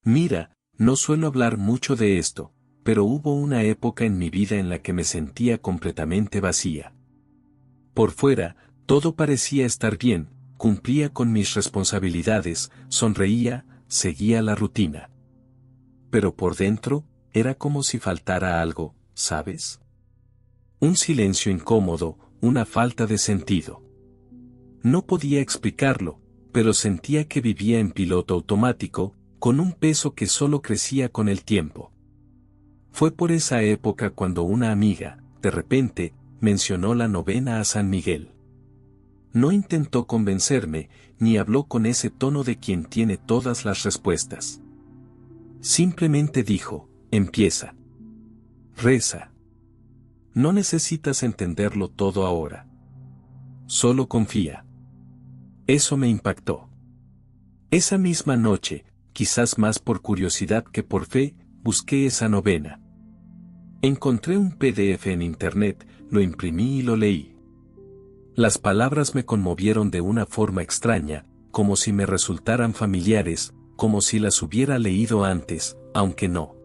Mira, no suelo hablar mucho de esto, pero hubo una época en mi vida en la que me sentía completamente vacía. Por fuera, todo parecía estar bien, cumplía con mis responsabilidades, sonreía, seguía la rutina. Pero por dentro, era como si faltara algo, ¿sabes? Un silencio incómodo, una falta de sentido. No podía explicarlo, pero sentía que vivía en piloto automático, con un peso que solo crecía con el tiempo. Fue por esa época cuando una amiga, de repente, mencionó la novena a San Miguel. No intentó convencerme, ni habló con ese tono de quien tiene todas las respuestas. Simplemente dijo, empieza. Reza. No necesitas entenderlo todo ahora. Solo confía. Eso me impactó. Esa misma noche, quizás más por curiosidad que por fe, busqué esa novena. Encontré un PDF en internet, lo imprimí y lo leí. Las palabras me conmovieron de una forma extraña, como si me resultaran familiares, como si las hubiera leído antes, aunque no.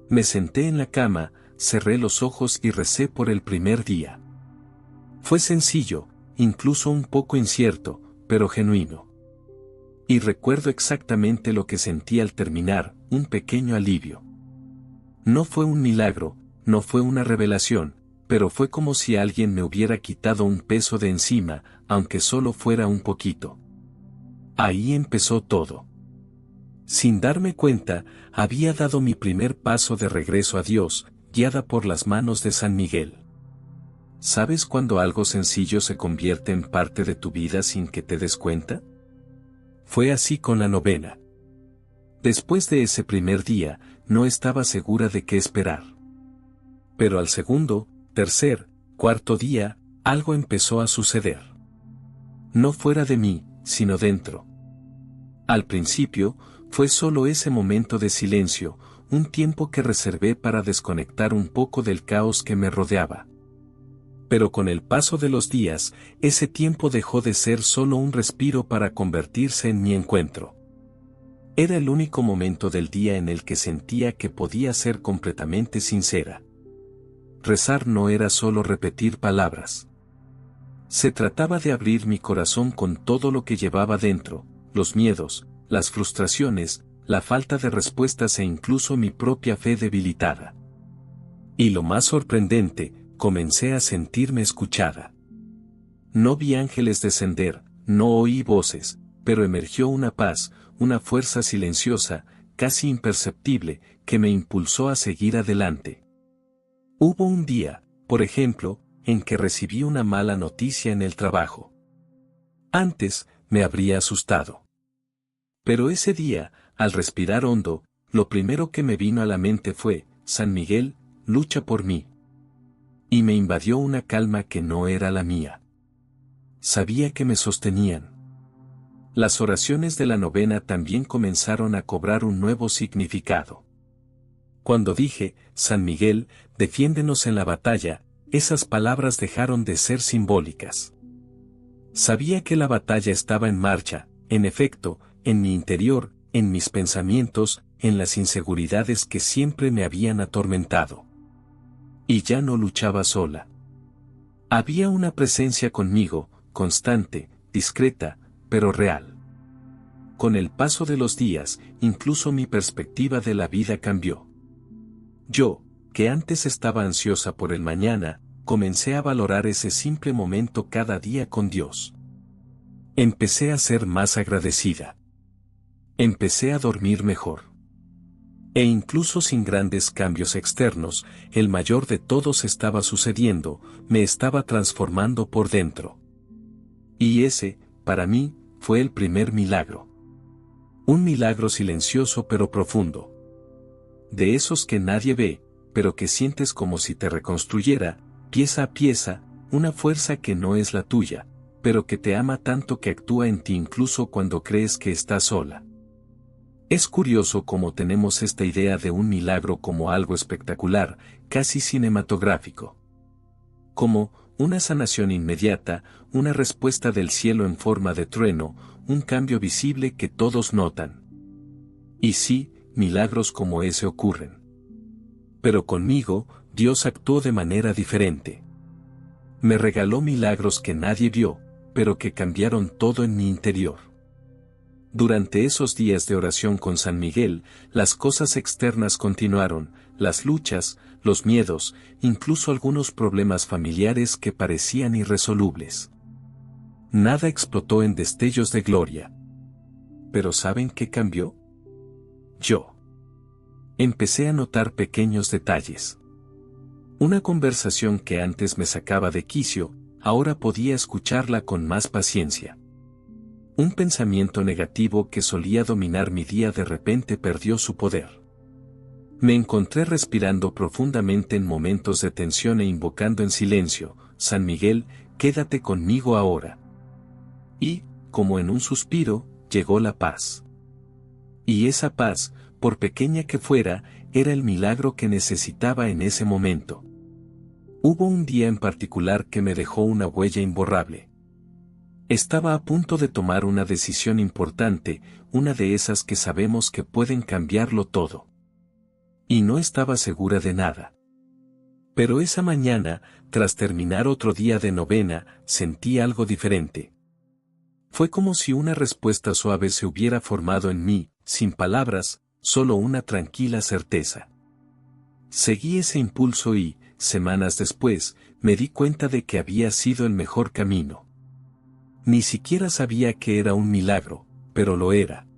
Me senté en la cama, cerré los ojos y recé por el primer día. Fue sencillo, incluso un poco incierto, pero genuino. Y recuerdo exactamente lo que sentí al terminar, un pequeño alivio. No fue un milagro, no fue una revelación, pero fue como si alguien me hubiera quitado un peso de encima, aunque solo fuera un poquito. Ahí empezó todo. Sin darme cuenta, había dado mi primer paso de regreso a Dios, guiada por las manos de San Miguel. ¿Sabes cuando algo sencillo se convierte en parte de tu vida sin que te des cuenta? Fue así con la novena. Después de ese primer día, no estaba segura de qué esperar. Pero al segundo, tercer, cuarto día, algo empezó a suceder. No fuera de mí, sino dentro. Al principio, fue solo ese momento de silencio, un tiempo que reservé para desconectar un poco del caos que me rodeaba. Pero con el paso de los días, ese tiempo dejó de ser solo un respiro para convertirse en mi encuentro. Era el único momento del día en el que sentía que podía ser completamente sincera. Rezar no era solo repetir palabras. Se trataba de abrir mi corazón con todo lo que llevaba dentro, los miedos, las frustraciones, la falta de respuestas e incluso mi propia fe debilitada. Y lo más sorprendente, comencé a sentirme escuchada. No vi ángeles descender, no oí voces, pero emergió una paz, una fuerza silenciosa, casi imperceptible, que me impulsó a seguir adelante. Hubo un día, por ejemplo, en que recibí una mala noticia en el trabajo. Antes, me habría asustado. Pero ese día, al respirar hondo, lo primero que me vino a la mente fue, San Miguel, lucha por mí. Y me invadió una calma que no era la mía. Sabía que me sostenían. Las oraciones de la novena también comenzaron a cobrar un nuevo significado. Cuando dije, San Miguel, defiéndenos en la batalla, esas palabras dejaron de ser simbólicas. Sabía que la batalla estaba en marcha, en efecto, en mi interior, en mis pensamientos, en las inseguridades que siempre me habían atormentado. Y ya no luchaba sola. Había una presencia conmigo, constante, discreta, pero real. Con el paso de los días, incluso mi perspectiva de la vida cambió. Yo, que antes estaba ansiosa por el mañana, comencé a valorar ese simple momento cada día con Dios. Empecé a ser más agradecida. Empecé a dormir mejor. E incluso sin grandes cambios externos, el mayor de todos estaba sucediendo, me estaba transformando por dentro. Y ese, para mí, fue el primer milagro. Un milagro silencioso pero profundo. De esos que nadie ve, pero que sientes como si te reconstruyera, pieza a pieza, una fuerza que no es la tuya, pero que te ama tanto que actúa en ti incluso cuando crees que estás sola. Es curioso cómo tenemos esta idea de un milagro como algo espectacular, casi cinematográfico. Como una sanación inmediata, una respuesta del cielo en forma de trueno, un cambio visible que todos notan. Y sí, milagros como ese ocurren. Pero conmigo, Dios actuó de manera diferente. Me regaló milagros que nadie vio, pero que cambiaron todo en mi interior. Durante esos días de oración con San Miguel, las cosas externas continuaron, las luchas, los miedos, incluso algunos problemas familiares que parecían irresolubles. Nada explotó en destellos de gloria. ¿Pero saben qué cambió? Yo. Empecé a notar pequeños detalles. Una conversación que antes me sacaba de quicio, ahora podía escucharla con más paciencia. Un pensamiento negativo que solía dominar mi día de repente perdió su poder. Me encontré respirando profundamente en momentos de tensión e invocando en silencio, San Miguel, quédate conmigo ahora. Y, como en un suspiro, llegó la paz. Y esa paz, por pequeña que fuera, era el milagro que necesitaba en ese momento. Hubo un día en particular que me dejó una huella imborrable. Estaba a punto de tomar una decisión importante, una de esas que sabemos que pueden cambiarlo todo. Y no estaba segura de nada. Pero esa mañana, tras terminar otro día de novena, sentí algo diferente. Fue como si una respuesta suave se hubiera formado en mí, sin palabras, solo una tranquila certeza. Seguí ese impulso y, semanas después, me di cuenta de que había sido el mejor camino. Ni siquiera sabía que era un milagro, pero lo era.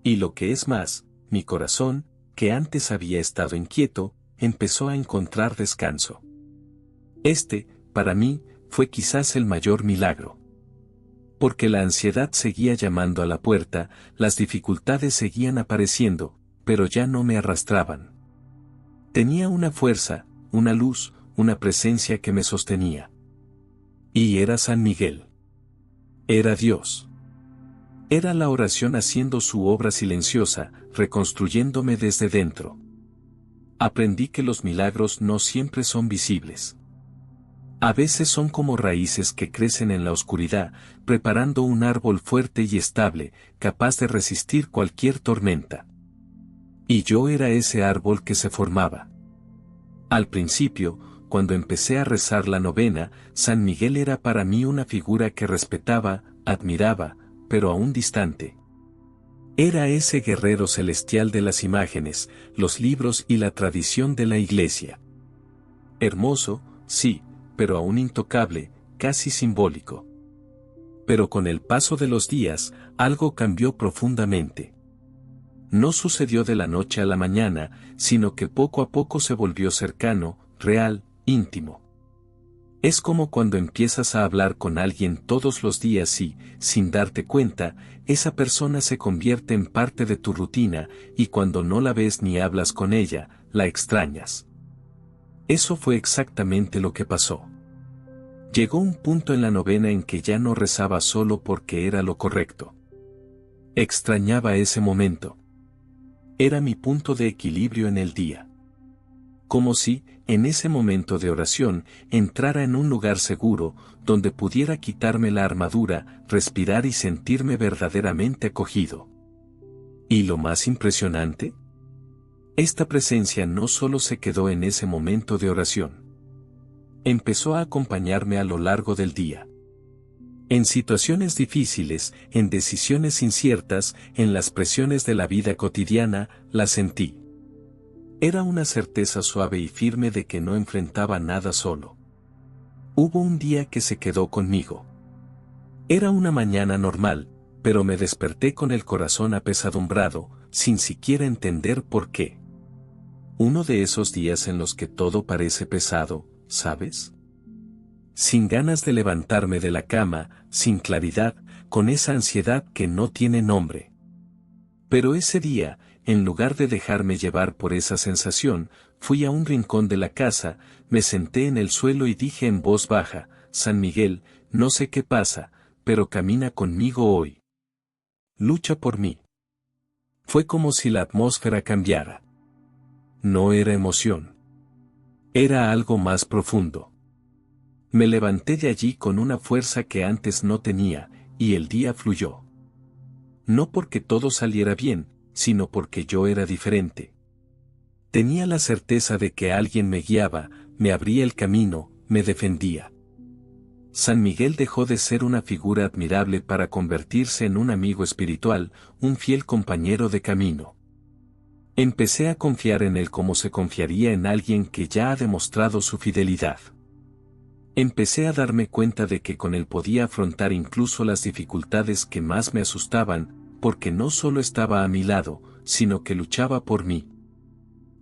Y lo que es más, mi corazón, que antes había estado inquieto, empezó a encontrar descanso. Para mí, fue quizás el mayor milagro. Porque la ansiedad seguía llamando a la puerta, las dificultades seguían apareciendo, pero ya no me arrastraban. Tenía una fuerza, una luz, una presencia que me sostenía. Y era San Miguel. Era Dios. Era la oración haciendo su obra silenciosa, reconstruyéndome desde dentro. Aprendí que los milagros no siempre son visibles. A veces son como raíces que crecen en la oscuridad, preparando un árbol fuerte y estable, capaz de resistir cualquier tormenta. Y yo era ese árbol que se formaba. Al principio, cuando empecé a rezar la novena, San Miguel era para mí una figura que respetaba, admiraba, pero aún distante. Era ese guerrero celestial de las imágenes, los libros y la tradición de la Iglesia. Hermoso, sí, pero aún intocable, casi simbólico. Pero con el paso de los días, algo cambió profundamente. No sucedió de la noche a la mañana, sino que poco a poco se volvió cercano, real, íntimo. Es como cuando empiezas a hablar con alguien todos los días y, sin darte cuenta, esa persona se convierte en parte de tu rutina, y cuando no la ves ni hablas con ella, la extrañas. Eso fue exactamente lo que pasó. Llegó un punto en la novena en que ya no rezaba solo porque era lo correcto. Extrañaba ese momento. Era mi punto de equilibrio en el día. Como si, en ese momento de oración, entrara en un lugar seguro, donde pudiera quitarme la armadura, respirar y sentirme verdaderamente acogido. ¿Y lo más impresionante? Esta presencia no solo se quedó en ese momento de oración. Empezó a acompañarme a lo largo del día. En situaciones difíciles, en decisiones inciertas, en las presiones de la vida cotidiana, la sentí. Era una certeza suave y firme de que no enfrentaba nada solo. Hubo un día que se quedó conmigo. Era una mañana normal, pero me desperté con el corazón apesadumbrado, sin siquiera entender por qué. Uno de esos días en los que todo parece pesado, ¿sabes? Sin ganas de levantarme de la cama, sin claridad, con esa ansiedad que no tiene nombre. Pero ese día, en lugar de dejarme llevar por esa sensación, fui a un rincón de la casa, me senté en el suelo y dije en voz baja, San Miguel, no sé qué pasa, pero camina conmigo hoy. Lucha por mí. Fue como si la atmósfera cambiara. No era emoción. Era algo más profundo. Me levanté de allí con una fuerza que antes no tenía, y el día fluyó. No porque todo saliera bien, sino porque yo era diferente. Tenía la certeza de que alguien me guiaba, me abría el camino, me defendía. San Miguel dejó de ser una figura admirable para convertirse en un amigo espiritual, un fiel compañero de camino. Empecé a confiar en él como se confiaría en alguien que ya ha demostrado su fidelidad. Empecé a darme cuenta de que con él podía afrontar incluso las dificultades que más me asustaban, porque no solo estaba a mi lado, sino que luchaba por mí.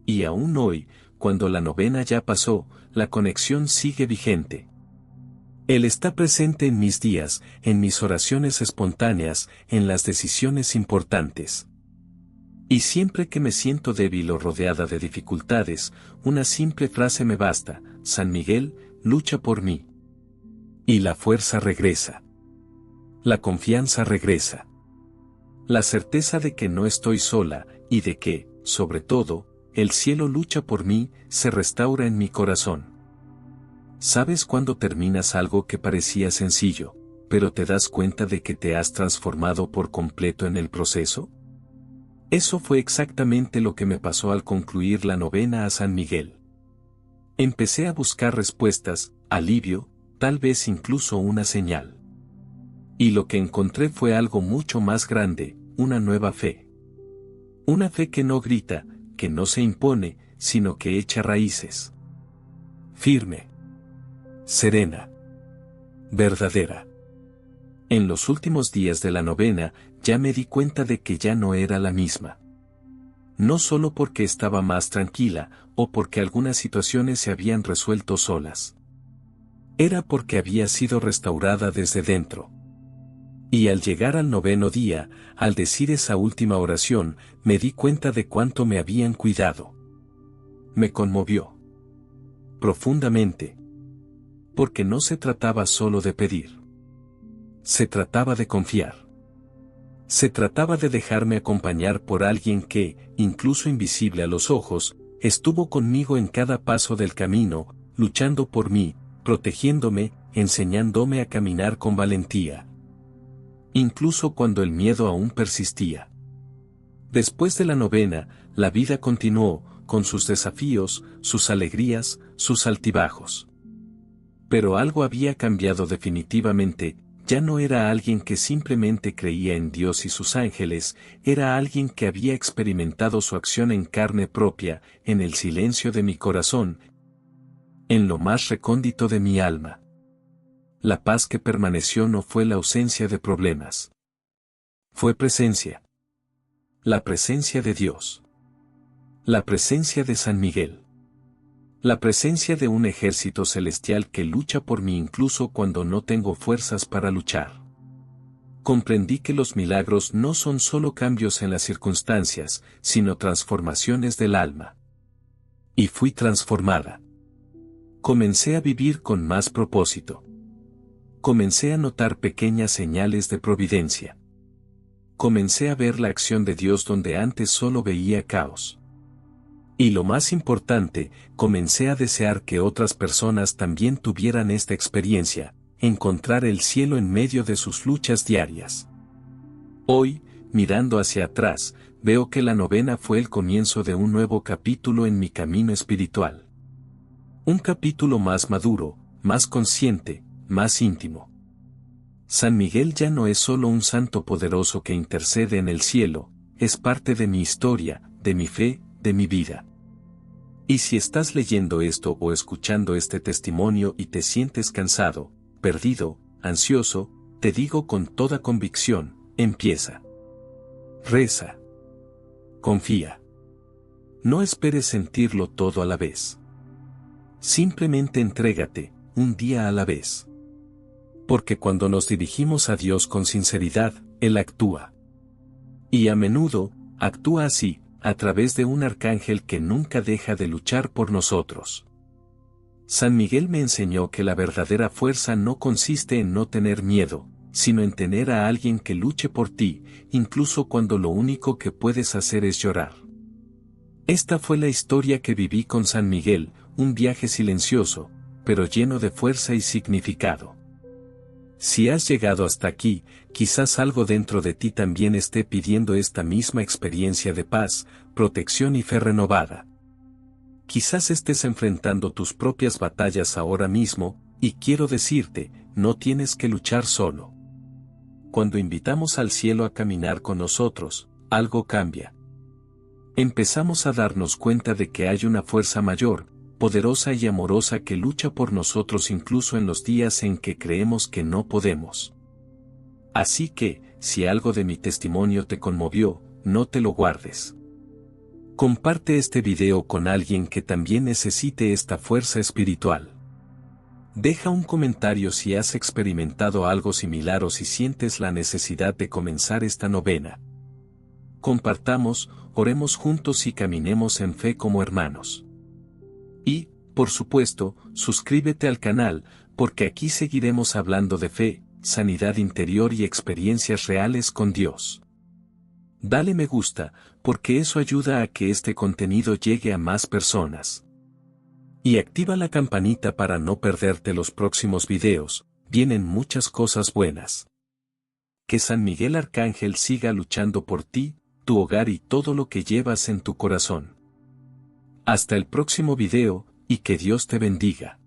Y aún hoy, cuando la novena ya pasó, la conexión sigue vigente. Él está presente en mis días, en mis oraciones espontáneas, en las decisiones importantes. Y siempre que me siento débil o rodeada de dificultades, una simple frase me basta: San Miguel, lucha por mí. Y la fuerza regresa. La confianza regresa. La certeza de que no estoy sola, y de que, sobre todo, el cielo lucha por mí, se restaura en mi corazón. ¿Sabes cuando terminas algo que parecía sencillo, pero te das cuenta de que te has transformado por completo en el proceso? Eso fue exactamente lo que me pasó al concluir la novena a San Miguel. Empecé a buscar respuestas, alivio, tal vez incluso una señal. Y lo que encontré fue algo mucho más grande, una nueva fe. Una fe que no grita, que no se impone, sino que echa raíces. Firme. Serena. Verdadera. En los últimos días de la novena, ya me di cuenta de que ya no era la misma. No solo porque estaba más tranquila, o porque algunas situaciones se habían resuelto solas. Era porque había sido restaurada desde dentro. Y al llegar al noveno día, al decir esa última oración, me di cuenta de cuánto me habían cuidado. Me conmovió. Profundamente. Porque no se trataba solo de pedir. Se trataba de confiar. Se trataba de dejarme acompañar por alguien que, incluso invisible a los ojos, estuvo conmigo en cada paso del camino, luchando por mí, protegiéndome, enseñándome a caminar con valentía. Incluso cuando el miedo aún persistía. Después de la novena, la vida continuó, con sus desafíos, sus alegrías, sus altibajos. Pero algo había cambiado definitivamente. Ya no era alguien que simplemente creía en Dios y sus ángeles, era alguien que había experimentado su acción en carne propia, en el silencio de mi corazón, en lo más recóndito de mi alma. La paz que permaneció no fue la ausencia de problemas. Fue presencia. La presencia de Dios. La presencia de San Miguel. La presencia de un ejército celestial que lucha por mí incluso cuando no tengo fuerzas para luchar. Comprendí que los milagros no son solo cambios en las circunstancias, sino transformaciones del alma. Y fui transformada. Comencé a vivir con más propósito. Comencé a notar pequeñas señales de providencia. Comencé a ver la acción de Dios donde antes solo veía caos. Y lo más importante, comencé a desear que otras personas también tuvieran esta experiencia, encontrar el cielo en medio de sus luchas diarias. Hoy, mirando hacia atrás, veo que la novena fue el comienzo de un nuevo capítulo en mi camino espiritual. Un capítulo más maduro, más consciente, más íntimo. San Miguel ya no es solo un santo poderoso que intercede en el cielo, es parte de mi historia, de mi fe, de mi vida. Y si estás leyendo esto o escuchando este testimonio y te sientes cansado, perdido, ansioso, te digo con toda convicción, empieza. Reza. Confía. No esperes sentirlo todo a la vez. Simplemente entrégate, un día a la vez. Porque cuando nos dirigimos a Dios con sinceridad, Él actúa. Y a menudo, actúa así, a través de un arcángel que nunca deja de luchar por nosotros. San Miguel me enseñó que la verdadera fuerza no consiste en no tener miedo, sino en tener a alguien que luche por ti, incluso cuando lo único que puedes hacer es llorar. Esta fue la historia que viví con San Miguel, un viaje silencioso, pero lleno de fuerza y significado. Si has llegado hasta aquí, quizás algo dentro de ti también esté pidiendo esta misma experiencia de paz, protección y fe renovada. Quizás estés enfrentando tus propias batallas ahora mismo, y quiero decirte, no tienes que luchar solo. Cuando invitamos al cielo a caminar con nosotros, algo cambia. Empezamos a darnos cuenta de que hay una fuerza mayor, poderosa y amorosa que lucha por nosotros incluso en los días en que creemos que no podemos. Así que, si algo de mi testimonio te conmovió, no te lo guardes. Comparte este video con alguien que también necesite esta fuerza espiritual. Deja un comentario si has experimentado algo similar o si sientes la necesidad de comenzar esta novena. Compartamos, oremos juntos y caminemos en fe como hermanos. Y, por supuesto, suscríbete al canal, porque aquí seguiremos hablando de fe, sanidad interior y experiencias reales con Dios. Dale me gusta, porque eso ayuda a que este contenido llegue a más personas. Y activa la campanita para no perderte los próximos videos, vienen muchas cosas buenas. Que San Miguel Arcángel siga luchando por ti, tu hogar y todo lo que llevas en tu corazón. Hasta el próximo video, y que Dios te bendiga.